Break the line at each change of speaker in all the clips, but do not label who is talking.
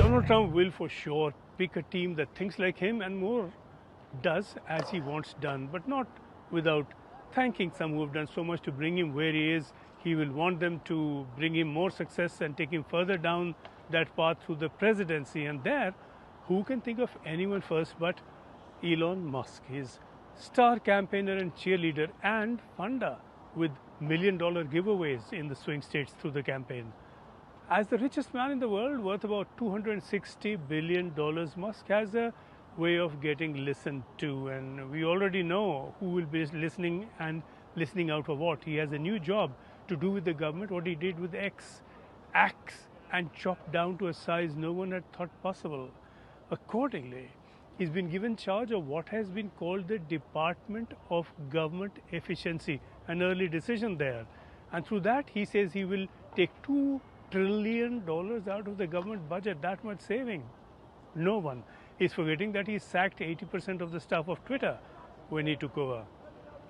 Donald Trump will for sure pick a team that thinks like him and more does as he wants done, but not without thanking some who have done so much to bring him where he is. He will want them to bring him more success and take him further down that path through the presidency. And there, who can think of anyone first but Elon Musk, his star campaigner and cheerleader and funder with million-dollar giveaways in the swing states through the campaign. As the richest man in the world, worth about $260 billion, Musk has a way of getting listened to, and we already know who will be listening and listening out for what. He has a new job to do with the government, what he did with X, axe and chopped down to a size no one had thought possible. Accordingly, he's been given charge of what has been called the Department of Government Efficiency, an early decision there. And through that, he says he will take $2 trillion out of the government budget, that much saving. No one is forgetting that he sacked 80% of the staff of Twitter when he took over.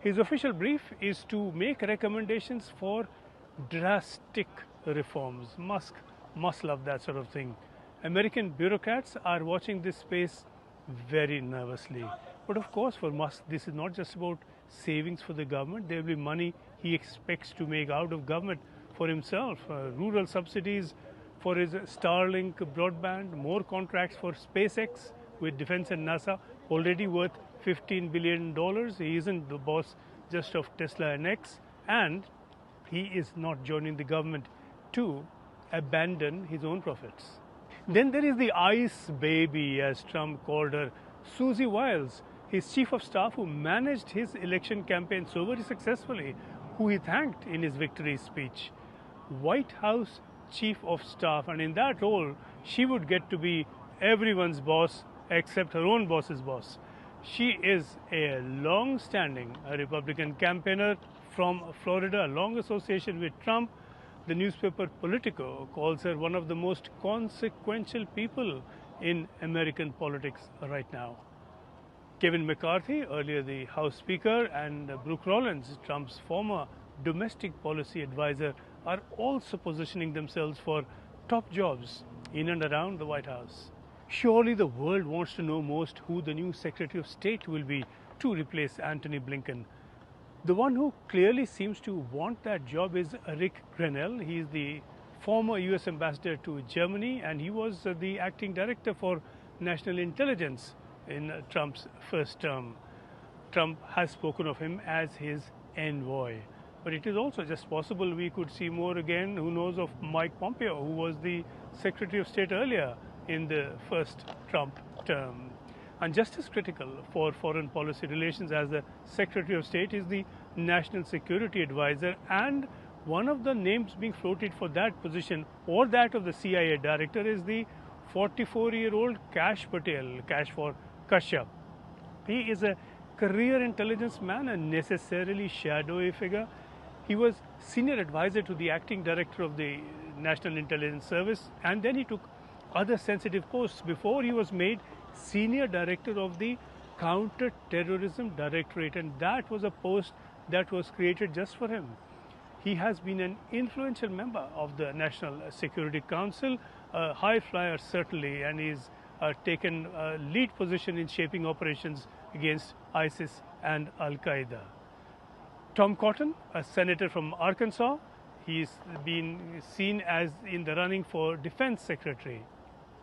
His official brief is to make recommendations for drastic reforms. Musk must love that sort of thing. American bureaucrats are watching this space very nervously. But of course, for Musk, this is not just about savings for the government. There will be money he expects to make out of government for himself, rural subsidies for his Starlink broadband, more contracts for SpaceX with Defense and NASA, already worth $15 billion. He isn't the boss just of Tesla and X, and he is not joining the government to abandon his own profits. Then there is the ice baby, as Trump called her, SUSIE Wiles, his chief of staff who managed his election campaign so very successfully, who he thanked in his victory speech. White House chief of staff, and in that role she would get to be everyone's boss except her own boss's boss. She is a long-standing Republican campaigner from Florida, a long association with Trump. The newspaper Politico calls her one of the most consequential people in American politics right now. Kevin McCarthy, earlier the House Speaker, and Brooke Rollins, Trump's former domestic policy advisor, are also positioning themselves for top jobs in and around the White House. Surely the world wants to know most who the new Secretary of State will be to replace Antony Blinken. The one who clearly seems to want that job is Rick Grenell. He is the former US ambassador to Germany, and he was the acting director for national intelligence in Trump's first term. Trump has spoken of him as his envoy. But it is also just possible we could see more again, who knows, of Mike Pompeo, who was the Secretary of State earlier in the first Trump term. And just as critical for foreign policy relations as the Secretary of State is the National Security Advisor, and one of the names being floated for that position or that of the CIA director is the 44-year-old Kash Patel, Kash for Kashyap. He is a career intelligence man, a necessarily shadowy figure. He was senior advisor to the acting director of the National Intelligence Service, and then he took other sensitive posts before he was made senior director of the Counter-Terrorism Directorate, and that was a post that was created just for him. He has been an influential member of the National Security Council, a high flyer certainly, and he's taken a lead position in shaping operations against ISIS and Al-Qaeda. Tom Cotton, a senator from Arkansas, he's been seen as in the running for defense secretary.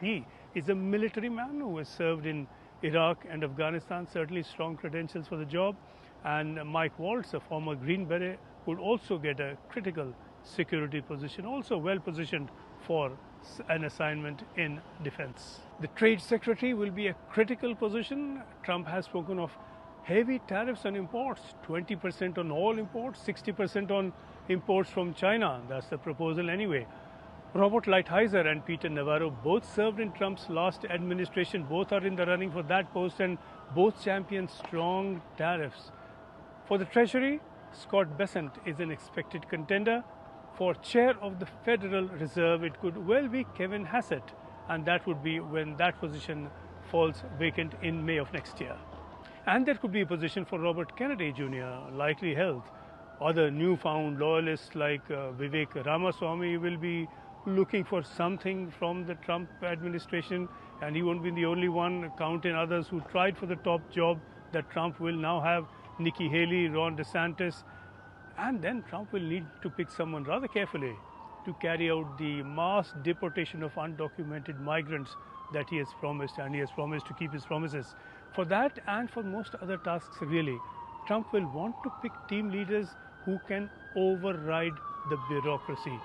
He is a military man who has served in Iraq and Afghanistan, certainly strong credentials for the job. And Mike Waltz, a former Green Beret, would also get a critical security position, also well positioned for an assignment in defense. The trade secretary will be a critical position. Trump has spoken of heavy tariffs on imports, 20% on all imports, 60% on imports from China. That's the proposal anyway. Robert Lighthizer and Peter Navarro both served in Trump's last administration. Both are in the running for that post, and both champion strong tariffs. For the Treasury, Scott Bessent is an expected contender. For chair of the Federal Reserve, it could well be Kevin Hassett, and that would be when that position falls vacant in May of next year. And there could be a position for Robert Kennedy Jr., likely held. Other newfound loyalists like Vivek Ramaswamy will be looking for something from the Trump administration, and he won't be the only one. Count in others who tried for the top job that Trump will now have: Nikki Haley, Ron DeSantis, and then Trump will need to pick someone rather carefully to carry out the mass deportation of undocumented migrants that he has promised, and he has promised to keep his promises. For that and for most other tasks, really, Trump will want to pick team leaders who can override the bureaucracy,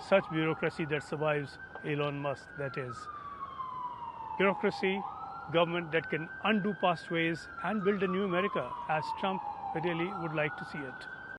such bureaucracy that survives Elon Musk, that is. Bureaucracy, government that can undo past ways and build a new America, as Trump really would like to see it.